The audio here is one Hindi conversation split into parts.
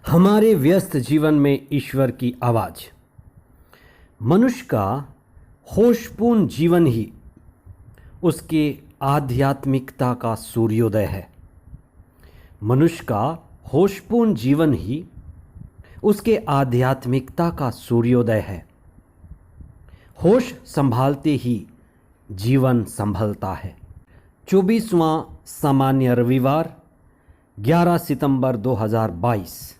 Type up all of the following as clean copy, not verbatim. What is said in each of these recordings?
हमारे व्यस्त जीवन में ईश्वर की आवाज़। मनुष्य का होशपूर्ण जीवन ही उसके आध्यात्मिकता का सूर्योदय है। मनुष्य का होशपूर्ण जीवन ही उसके आध्यात्मिकता का सूर्योदय है। होश संभालते ही जीवन संभलता है। 24वां सामान्य रविवार 11 सितंबर 2022।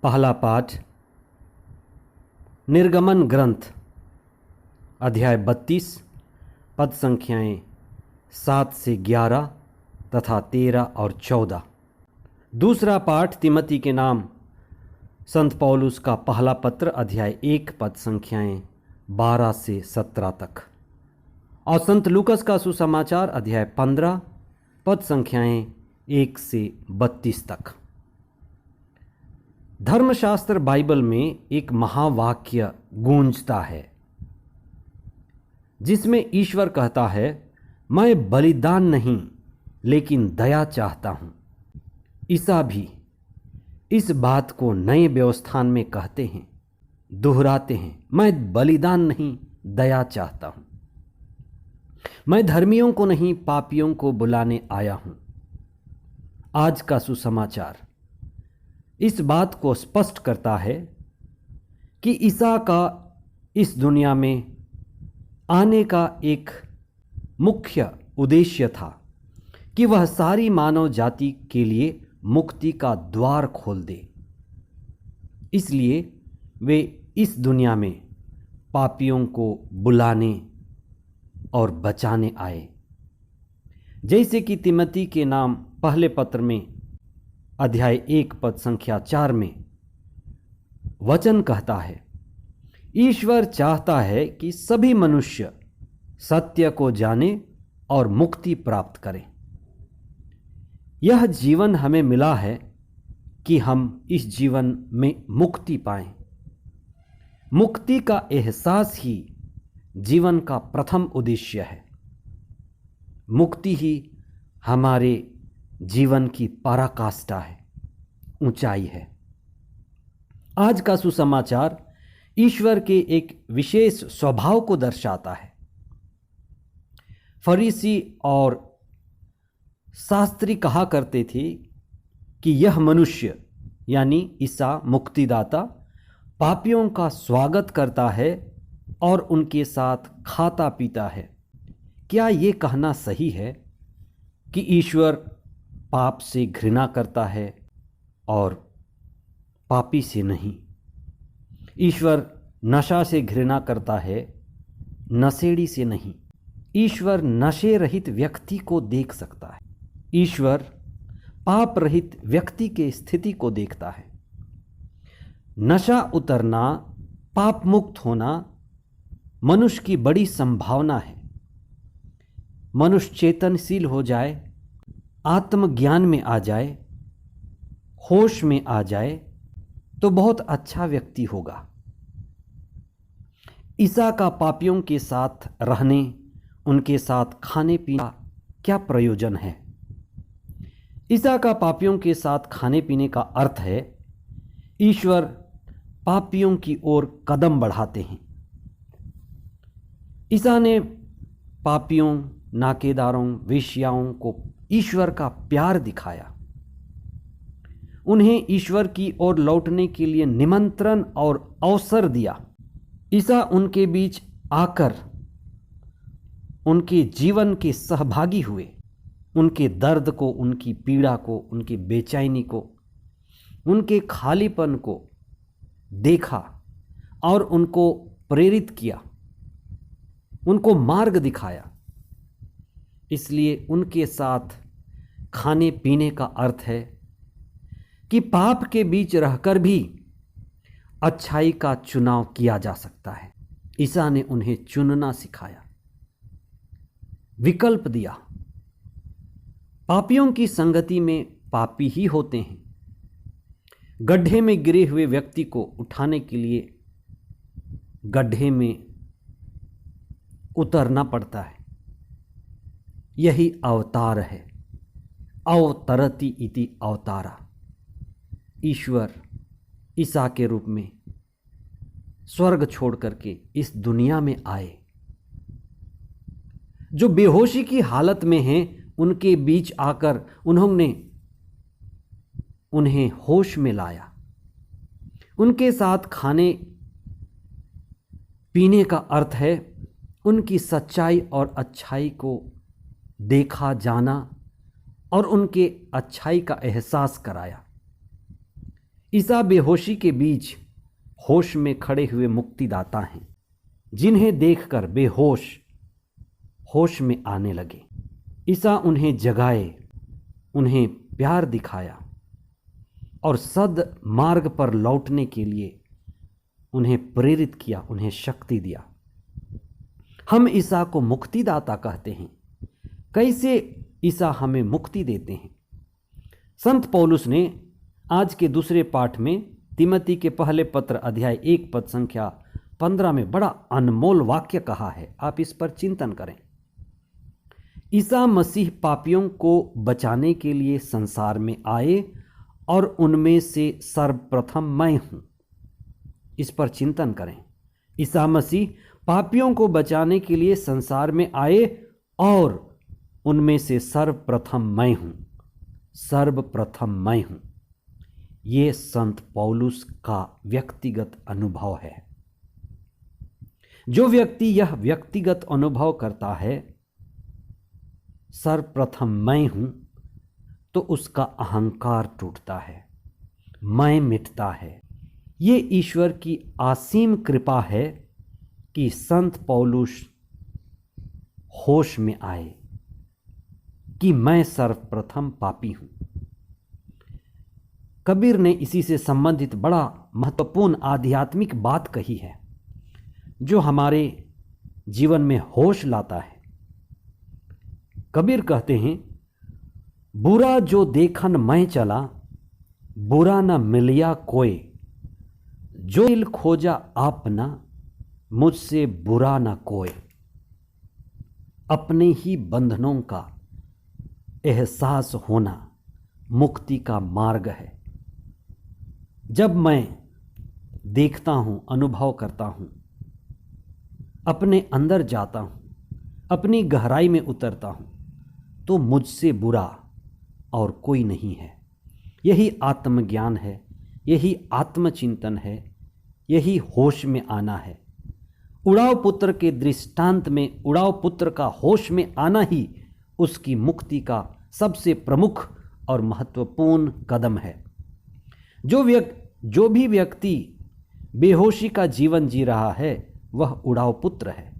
पहला पाठ निर्गमन ग्रंथ अध्याय 32 पद संख्याएं 7 से 11 तथा 13 और 14। दूसरा पाठ तिमोथी के नाम संत पौलुस का पहला पत्र अध्याय 1 पद संख्याएं 12 से 17 तक और संत लूकस का सुसमाचार अध्याय 15 पद संख्याएं 1 से 32 तक। धर्मशास्त्र बाइबल में एक महावाक्य गूंजता है जिसमें ईश्वर कहता है, मैं बलिदान नहीं लेकिन दया चाहता हूं। ईसा भी इस बात को नए व्यवस्थान में कहते हैं, दोहराते हैं, मैं बलिदान नहीं दया चाहता हूं। मैं धर्मियों को नहीं पापियों को बुलाने आया हूं। आज का सुसमाचार इस बात को स्पष्ट करता है कि ईसा का इस दुनिया में आने का एक मुख्य उद्देश्य था कि वह सारी मानव जाति के लिए मुक्ति का द्वार खोल दे। इसलिए वे इस दुनिया में पापियों को बुलाने और बचाने आए। जैसे कि तिमोथी के नाम पहले पत्र में अध्याय 1 पद संख्या 4 में वचन कहता है, ईश्वर चाहता है कि सभी मनुष्य सत्य को जाने और मुक्ति प्राप्त करें। यह जीवन हमें मिला है कि हम इस जीवन में मुक्ति पाएं। मुक्ति का एहसास ही जीवन का प्रथम उद्देश्य है। मुक्ति ही हमारे जीवन की पराकाष्ठा है, ऊंचाई है। आज का सुसमाचार ईश्वर के एक विशेष स्वभाव को दर्शाता है। फरीसी और शास्त्री कहा करते थे कि यह मनुष्य यानी ईसा मुक्तिदाता पापियों का स्वागत करता है और उनके साथ खाता पीता है। क्या ये कहना सही है कि ईश्वर पाप से घृणा करता है और पापी से नहीं? ईश्वर नशा से घृणा करता है, नशेड़ी से नहीं। ईश्वर नशे रहित व्यक्ति को देख सकता है। ईश्वर पाप रहित व्यक्ति के स्थिति को देखता है। नशा उतरना, पाप मुक्त होना मनुष्य की बड़ी संभावना है। मनुष्य चेतनशील हो जाए, आत्मज्ञान में आ जाए, होश में आ जाए तो बहुत अच्छा व्यक्ति होगा। ईसा का पापियों के साथ रहने, उनके साथ खाने पीने का क्या प्रयोजन है? ईसा का पापियों के साथ खाने पीने का अर्थ है ईश्वर पापियों की ओर कदम बढ़ाते हैं। ईसा ने पापियों, नाकेदारों, वेश्याओं को ईश्वर का प्यार दिखाया। उन्हें ईश्वर की ओर लौटने के लिए निमंत्रण और अवसर दिया। ईसा उनके बीच आकर उनके जीवन के सहभागी हुए। उनके दर्द को, उनकी पीड़ा को, उनकी बेचैनी को, उनके खालीपन को देखा और उनको प्रेरित किया, उनको मार्ग दिखाया। इसलिए उनके साथ खाने पीने का अर्थ है कि पाप के बीच रहकर भी अच्छाई का चुनाव किया जा सकता है। ईसा ने उन्हें चुनना सिखाया, विकल्प दिया। पापियों की संगति में पापी ही होते हैं। गड्ढे में गिरे हुए व्यक्ति को उठाने के लिए गड्ढे में उतरना पड़ता है। यही अवतार है। अवतरति इति अवतारा। ईश्वर ईसा के रूप में स्वर्ग छोड़ करके इस दुनिया में आए। जो बेहोशी की हालत में हैं उनके बीच आकर उन्होंने उन्हें होश में लाया। उनके साथ खाने पीने का अर्थ है उनकी सच्चाई और अच्छाई को देखा जाना और उनके अच्छाई का एहसास कराया। ईसा बेहोशी के बीच होश में खड़े हुए मुक्तिदाता हैं, जिन्हें देखकर बेहोश होश में आने लगे। ईसा उन्हें जगाए, उन्हें प्यार दिखाया और सद मार्ग पर लौटने के लिए उन्हें प्रेरित किया, उन्हें शक्ति दिया। हम ईसा को मुक्तिदाता कहते हैं। कैसे ईसा हमें मुक्ति देते हैं? संत पौलुस ने आज के दूसरे पाठ में तिमोथी के पहले पत्र अध्याय 1 पद संख्या 15 में बड़ा अनमोल वाक्य कहा है। आप इस पर चिंतन करें। ईसा मसीह पापियों को बचाने के लिए संसार में आए और उनमें से सर्वप्रथम मैं हूं। इस पर चिंतन करें। ईसा मसीह पापियों को बचाने के लिए संसार में आए और उनमें से सर्वप्रथम मैं हूं। सर्वप्रथम मैं हूं। ये संत पौलुस का व्यक्तिगत अनुभव है। जो व्यक्ति यह व्यक्तिगत अनुभव करता है सर्वप्रथम मैं हूं, तो उसका अहंकार टूटता है, मैं मिटता है। ये ईश्वर की असीम कृपा है कि संत पौलुस होश में आए कि मैं सर्वप्रथम पापी हूं। कबीर ने इसी से संबंधित बड़ा महत्वपूर्ण आध्यात्मिक बात कही है, जो हमारे जीवन में होश लाता है। कबीर कहते हैं, बुरा जो देखन मैं चला, बुरा न मिलिया कोई, जो दिल खोजा आपना, मुझसे बुरा न कोई। अपने ही बंधनों का एहसास होना मुक्ति का मार्ग है। जब मैं देखता हूं, अनुभव करता हूं, अपने अंदर जाता हूं, अपनी गहराई में उतरता हूं, तो मुझसे बुरा और कोई नहीं है। यही आत्मज्ञान है, यही आत्मचिंतन है, यही होश में आना है। उड़ाव पुत्र के दृष्टांत में उड़ाव पुत्र का होश में आना ही उसकी मुक्ति का सबसे प्रमुख और महत्वपूर्ण कदम है। जो भी व्यक्ति बेहोशी का जीवन जी रहा है वह उड़ाव पुत्र है।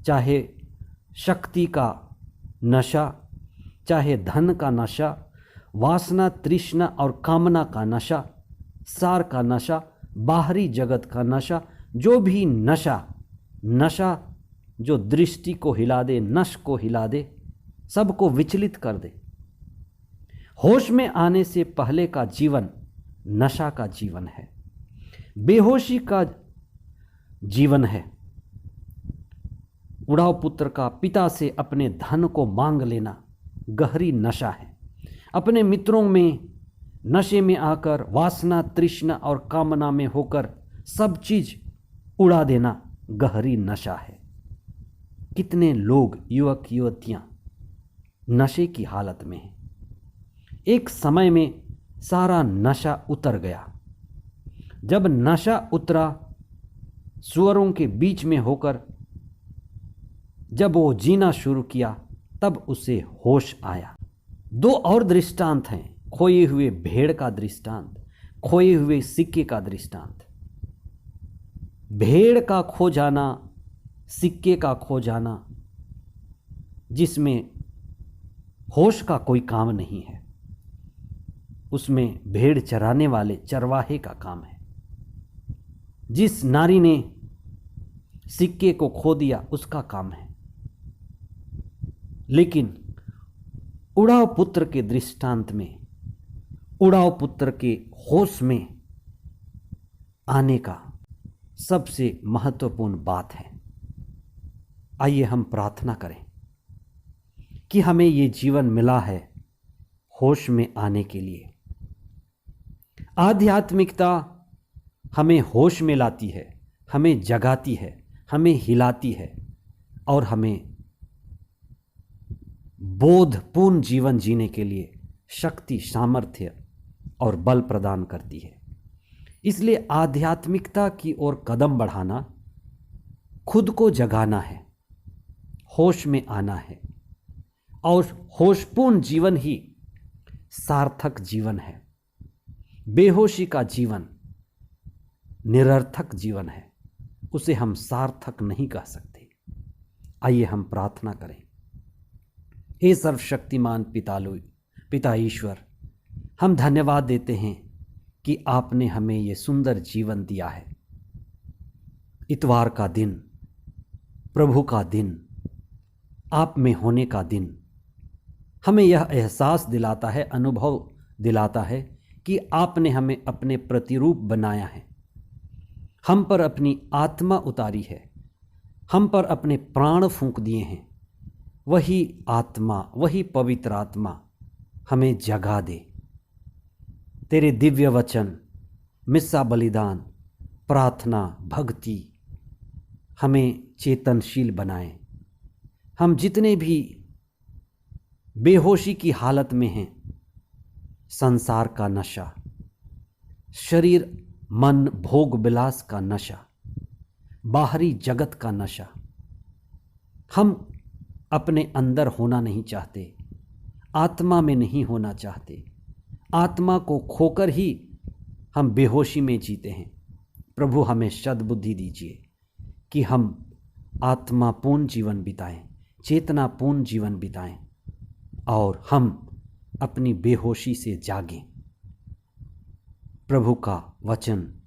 चाहे शक्ति का नशा, चाहे धन का नशा, वासना, तृष्णा और कामना का नशा, सार का नशा, बाहरी जगत का नशा, जो भी नशा जो दृष्टि को हिला दे, नश को हिला दे, सबको विचलित कर दे। होश में आने से पहले का जीवन नशा का जीवन है, बेहोशी का जीवन है। उड़ाव पुत्र का पिता से अपने धन को मांग लेना गहरी नशा है। अपने मित्रों में नशे में आकर वासना, तृष्णा और कामना में होकर सब चीज उड़ा देना गहरी नशा है। कितने लोग, युवक युवतियां नशे की हालत में हैं। एक समय में सारा नशा उतर गया। जब नशा उतरा, सुअरों के बीच में होकर जब वो जीना शुरू किया, तब उसे होश आया। दो और दृष्टांत हैं, खोए हुए भेड़ का दृष्टांत, खोए हुए सिक्के का दृष्टांत। भेड़ का खो जाना, सिक्के का खो जाना, जिसमें होश का कोई काम नहीं है, उसमें भेड़ चराने वाले चरवाहे का काम है। जिस नारी ने सिक्के को खो दिया उसका काम है। लेकिन उड़ाव पुत्र के दृष्टांत में, उड़ाव पुत्र के होश में आने का सबसे महत्वपूर्ण बात है। आइए हम प्रार्थना करें कि हमें ये जीवन मिला है होश में आने के लिए। आध्यात्मिकता हमें होश में लाती है, हमें जगाती है, हमें हिलाती है और हमें बोधपूर्ण जीवन जीने के लिए शक्ति, सामर्थ्य और बल प्रदान करती है। इसलिए आध्यात्मिकता की ओर कदम बढ़ाना खुद को जगाना है, होश में आना है और होशपूर्ण जीवन ही सार्थक जीवन है। बेहोशी का जीवन निरर्थक जीवन है, उसे हम सार्थक नहीं कह सकते। आइए हम प्रार्थना करें। हे सर्वशक्तिमान पिता ईश्वर, हम धन्यवाद देते हैं कि आपने हमें ये सुंदर जीवन दिया है। इतवार का दिन, प्रभु का दिन, आप में होने का दिन हमें यह एहसास दिलाता है, अनुभव दिलाता है कि आपने हमें अपने प्रतिरूप बनाया है, हम पर अपनी आत्मा उतारी है, हम पर अपने प्राण फूंक दिए हैं। वही आत्मा, वही पवित्र आत्मा हमें जगा दे। तेरे दिव्य वचन, मिस्सा बलिदान, प्रार्थना, भक्ति हमें चेतनशील बनाए। हम जितने भी बेहोशी की हालत में हैं, संसार का नशा, शरीर मन भोग विलास का नशा, बाहरी जगत का नशा, हम अपने अंदर होना नहीं चाहते, आत्मा में नहीं होना चाहते। आत्मा को खोकर ही हम बेहोशी में जीते हैं। प्रभु हमें सद्बुद्धि दीजिए कि हम आत्मापूर्ण जीवन बिताएं, चेतनापूर्ण जीवन बिताएं और हम अपनी बेहोशी से जागें। प्रभु का वचन,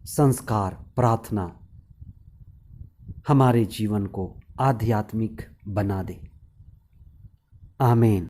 संस्कार, प्रार्थना हमारे जीवन को आध्यात्मिक बना दे। आमीन।